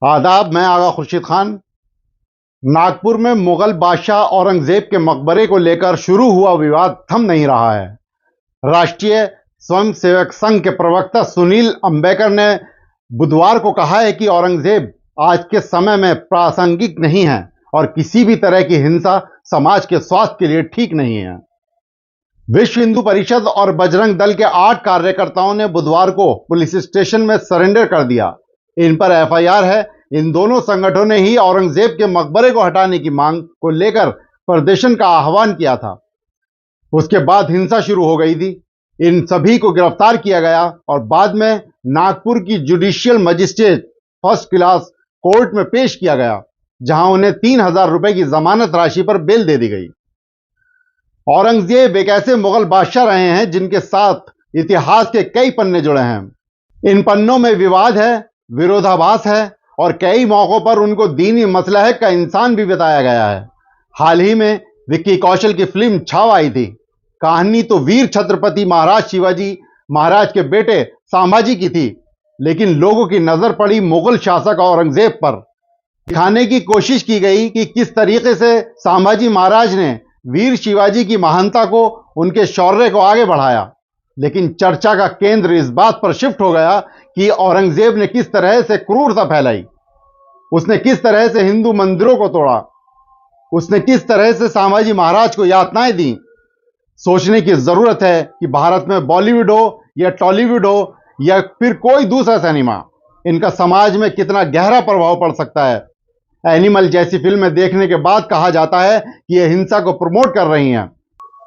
आदाब, मैं आगा खुर्शीद खान। नागपुर में मुगल बादशाह औरंगजेब के मकबरे को लेकर शुरू हुआ विवाद थम नहीं रहा है। राष्ट्रीय स्वयंसेवक संघ के प्रवक्ता सुनील अंबेकर ने बुधवार को कहा है कि औरंगजेब आज के समय में प्रासंगिक नहीं है और किसी भी तरह की हिंसा समाज के स्वास्थ्य के लिए ठीक नहीं है। विश्व हिंदू परिषद और बजरंग दल के 8 कार्यकर्ताओं ने बुधवार को पुलिस स्टेशन में सरेंडर कर दिया। इन पर एफआईआर है। इन दोनों संगठनों ने ही औरंगजेब के मकबरे को हटाने की मांग को लेकर प्रदर्शन का आह्वान किया था। उसके बाद हिंसा शुरू हो गई थी। इन सभी को गिरफ्तार किया गया और बाद में नागपुर की judicial magistrate first class court में पेश किया गया, जहां उन्हें 3,000 रुपए की जमानत राशि पर बेल दे दी गई। औरंगजेब एक ऐसे मुगल बादशाह रहे हैं जिनके साथ इतिहास के कई पन्ने जुड़े हैं। इन पन्नों में विवाद है, विरोधाभास है और कई मौकों पर उनको दीनी मसलहत का इंसान भी बताया गया है। हाल ही में विक्की कौशल की फिल्म छावा आई थी। कहानी तो वीर छत्रपति महाराज शिवाजी महाराज के बेटे संभाजी की थी, लेकिन लोगों की नजर पड़ी मुगल शासक औरंगजेब पर। दिखाने की कोशिश की गई कि किस तरीके से संभाजी महाराज ने वीर शिवाजी की महानता को, उनके शौर्य को आगे बढ़ाया, लेकिन चर्चा का केंद्र इस बात पर शिफ्ट हो गया कि औरंगजेब ने किस तरह से क्रूरता फैलाई। उसने किस तरह से हिंदू मंदिरों को तोड़ा। उसने किस तरह से संभाजी महाराज को यातनाएं दी। सोचने की जरूरत है कि भारत में बॉलीवुड हो या टॉलीवुड हो या फिर कोई दूसरा सिनेमा, इनका समाज में कितना गहरा प्रभाव पड़ सकता है। एनिमल जैसी फिल्में देखने के बाद कहा जाता है कि ये हिंसा को प्रमोट कर रही हैं।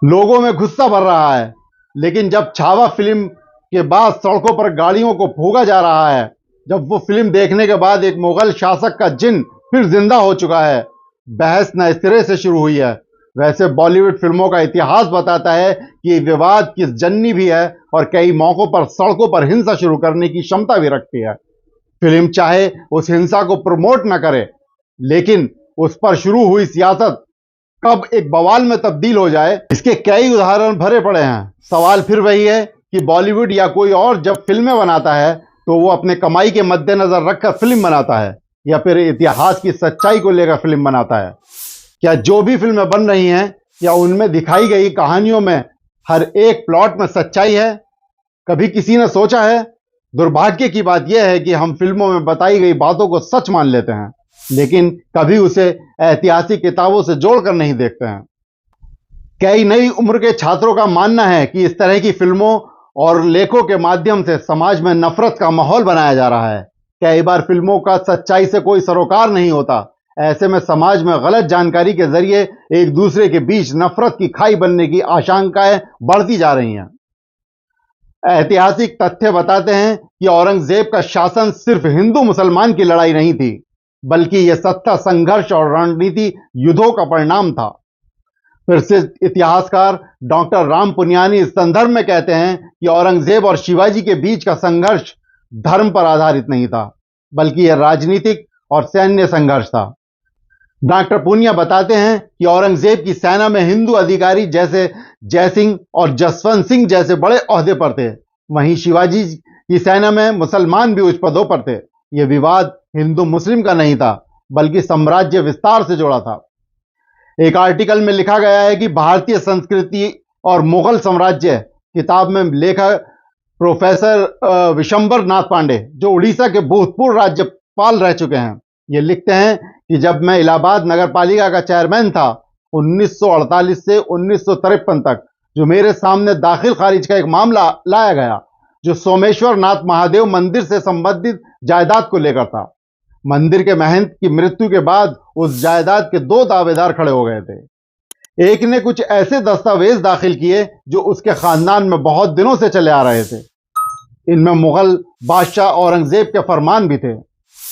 लोगों में गुस्सा भर रहा है, लेकिन जब छावा फिल्म के बाद सड़कों पर गाड़ियों को फूंका जा रहा है, जब वो फिल्म देखने के बाद एक मुगल शासक का जिन फिर जिंदा हो चुका है, बहस नए सिरे से शुरू हुई है। वैसे बॉलीवुड फिल्मों का इतिहास बताता है कि विवाद किस जन्नी भी है और कई मौकों पर सड़कों पर हिंसा शुरू करने की क्षमता भी रखती है। फिल्म चाहे उस हिंसा को प्रमोट न करे, लेकिन उस पर शुरू हुई सियासत कब एक बवाल में तब्दील हो जाए, इसके कई उदाहरण भरे पड़े हैं। सवाल फिर वही है कि बॉलीवुड या कोई और जब फिल्में बनाता है तो वो अपने कमाई के मद्देनजर रखकर फिल्म बनाता है या फिर इतिहास की सच्चाई को लेकर फिल्म बनाता है। क्या जो भी फिल्में बन रही हैं या उनमें दिखाई गई कहानियों में हर एक प्लॉट में सच्चाई है? कभी किसी ने सोचा है? दुर्भाग्य की बात यह है कि हम फिल्मों में बताई गई बातों को सच मान लेते हैं, लेकिन कभी उसे ऐतिहासिक किताबों से जोड़कर नहीं देखते हैं। कई नई उम्र के छात्रों का मानना है कि इस तरह की फिल्मों और लेखों के माध्यम से समाज में नफरत का माहौल बनाया जा रहा है। कई बार फिल्मों का सच्चाई से कोई सरोकार नहीं होता। ऐसे में समाज में गलत जानकारी के जरिए एक दूसरे के बीच नफरत की खाई बनने की आशंकाएं बढ़ती जा रही हैं। ऐतिहासिक तथ्य बताते हैं कि औरंगजेब का शासन सिर्फ हिंदू मुसलमान की लड़ाई नहीं थी, बल्कि यह सत्ता संघर्ष और रणनीति युद्धों का परिणाम था। प्रसिद्ध इतिहासकार डॉक्टर राम पुनियानी इस संदर्भ में कहते हैं कि औरंगजेब और शिवाजी के बीच का संघर्ष धर्म पर आधारित नहीं था, बल्कि यह राजनीतिक और सैन्य संघर्ष था। डॉक्टर पुनिया बताते हैं कि औरंगजेब की सेना में हिंदू अधिकारी जैसे जयसिंह और जसवंत सिंह जैसे बड़े ओहदे पर थे। वहीं शिवाजी की सेना में मुसलमान भी उच्च पदों पर थे। यह विवाद हिंदू मुस्लिम का नहीं था, बल्कि साम्राज्य विस्तार से जुड़ा था। एक आर्टिकल में लिखा गया है कि भारतीय संस्कृति और मुगल साम्राज्य किताब में लेखक प्रोफेसर विशंबर नाथ पांडे, जो उड़ीसा के भूतपूर्व राज्यपाल रह चुके हैं, ये लिखते हैं कि जब मैं इलाहाबाद नगर पालिका का चेयरमैन था 1948 से 1953 तक, जो मेरे सामने दाखिल खारिज का एक मामला लाया गया जो सोमेश्वर नाथ महादेव मंदिर से संबंधित जायदाद को लेकर था। मंदिर के महंत की मृत्यु के बाद उस जायदाद के 2 दावेदार खड़े हो गए थे। एक ने कुछ ऐसे दस्तावेज दाखिल किए जो उसके खानदान में बहुत दिनों से चले आ रहे थे। इनमें मुगल बादशाह औरंगजेब के फरमान भी थे।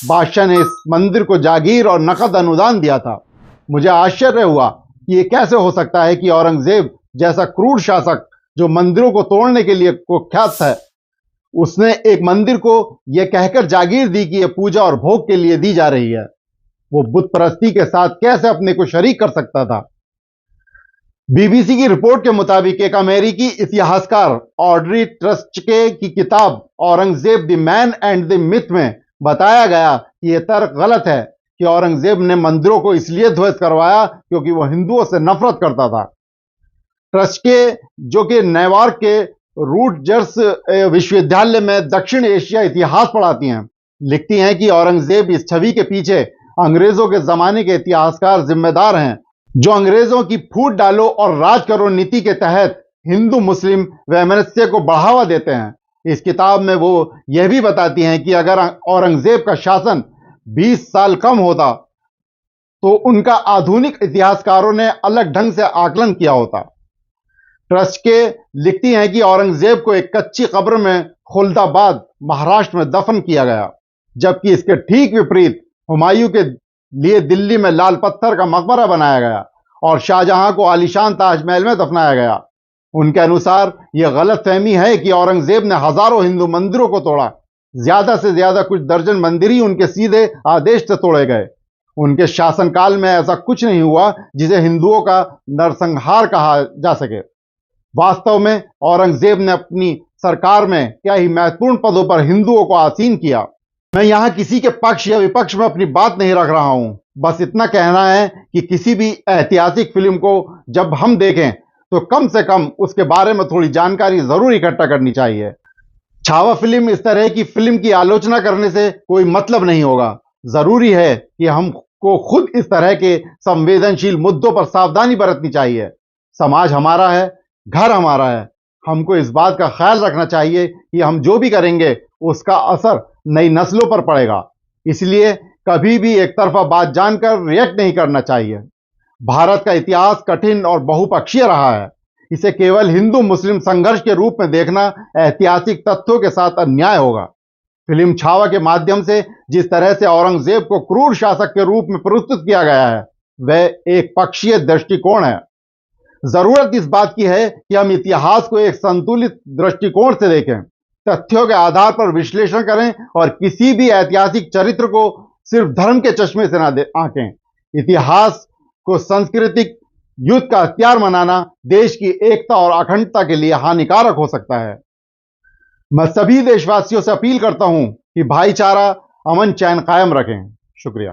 बादशाह ने इस मंदिर को जागीर और नकद अनुदान दिया था। मुझे आश्चर्य हुआ कि यह कैसे हो सकता है कि औरंगजेब जैसा क्रूर शासक, जो मंदिरों को तोड़ने के लिए कुख्यात है, उसने एक मंदिर को यह कहकर जागीर दी कि यह पूजा और भोग के लिए दी जा रही है। वो बुत परस्ती के साथ कैसे अपने को शरीक कर सकता था? बीबीसी की रिपोर्ट के मुताबिक एक अमेरिकी इतिहासकार ऑड्री ट्रस्चके की किताब Aurangzeb the man and the myth में बताया गया कि यह तर्क गलत है कि औरंगजेब ने मंदिरों को इसलिए ध्वस्त करवाया क्योंकि वह हिंदुओं से नफरत करता था। ट्रस्के, जो कि न्यूयॉर्क के रूटजर्स विश्वविद्यालय में दक्षिण एशिया इतिहास पढ़ाती हैं, लिखती हैं कि औरंगजेब इस छवि के पीछे अंग्रेजों के जमाने के इतिहासकार जिम्मेदार हैं, जो अंग्रेजों की फूट डालो और राज करो नीति के तहत हिंदू मुस्लिम वैमनस्य को बढ़ावा देते हैं। इस किताब में वो यह भी बताती हैं कि अगर औरंगजेब का शासन 20 साल कम होता तो उनका आधुनिक इतिहासकारों ने अलग ढंग से आकलन किया होता। ट्रस्के लिखती हैं कि औरंगजेब को एक कच्ची कब्र में खुलदाबाद, महाराष्ट्र में दफन किया गया, जबकि इसके ठीक विपरीत हुमायूं के लिए दिल्ली में लाल पत्थर का मकबरा बनाया गया और शाहजहां को आलीशान ताजमहल में दफनाया गया। उनके अनुसार यह गलतफहमी है कि औरंगजेब ने हजारों हिंदू मंदिरों को तोड़ा। ज्यादा से ज्यादा कुछ दर्जन मंदिर ही उनके सीधे आदेश से तोड़े गए। उनके शासनकाल में ऐसा कुछ नहीं हुआ जिसे हिंदुओं का नरसंहार कहा जा सके। वास्तव में औरंगजेब ने अपनी सरकार में क्या ही महत्वपूर्ण पदों पर हिंदुओं को आसीन किया। मैं यहां किसी के पक्ष या विपक्ष में अपनी बात नहीं रख रहा हूं, बस इतना कहना है कि किसी भी ऐतिहासिक फिल्म को जब हम देखें तो कम से कम उसके बारे में थोड़ी जानकारी जरूर इकट्ठा करनी चाहिए। छावा फिल्म इस तरह की फिल्म की आलोचना करने से कोई मतलब नहीं होगा। जरूरी है कि हमको खुद इस तरह के संवेदनशील मुद्दों पर सावधानी बरतनी चाहिए। समाज हमारा है, घर हमारा है। हमको इस बात का ख्याल रखना चाहिए कि हम जो भी करेंगे उसका असर नई नस्लों पर पड़ेगा। इसलिए कभी भी एक तरफा बात जानकर रिएक्ट नहीं करना चाहिए। भारत का इतिहास कठिन और बहुपक्षीय रहा है। इसे केवल हिंदू मुस्लिम संघर्ष के रूप में देखना ऐतिहासिक तथ्यों के साथ अन्याय होगा। फिल्म छावा के माध्यम से जिस तरह से औरंगजेब को क्रूर शासक के रूप में प्रस्तुत किया गया है, वह एक पक्षीय दृष्टिकोण है। जरूरत इस बात की है कि हम इतिहास को एक संतुलित दृष्टिकोण से देखें, तथ्यों के आधार पर विश्लेषण करें और किसी भी ऐतिहासिक चरित्र को सिर्फ धर्म के चश्मे से ना आंकें। इतिहास को सांस्कृतिक युद्ध का हथियार बनाना देश की एकता और अखंडता के लिए हानिकारक हो सकता है। मैं सभी देशवासियों से अपील करता हूं कि भाईचारा, अमन, चैन कायम रखें। शुक्रिया।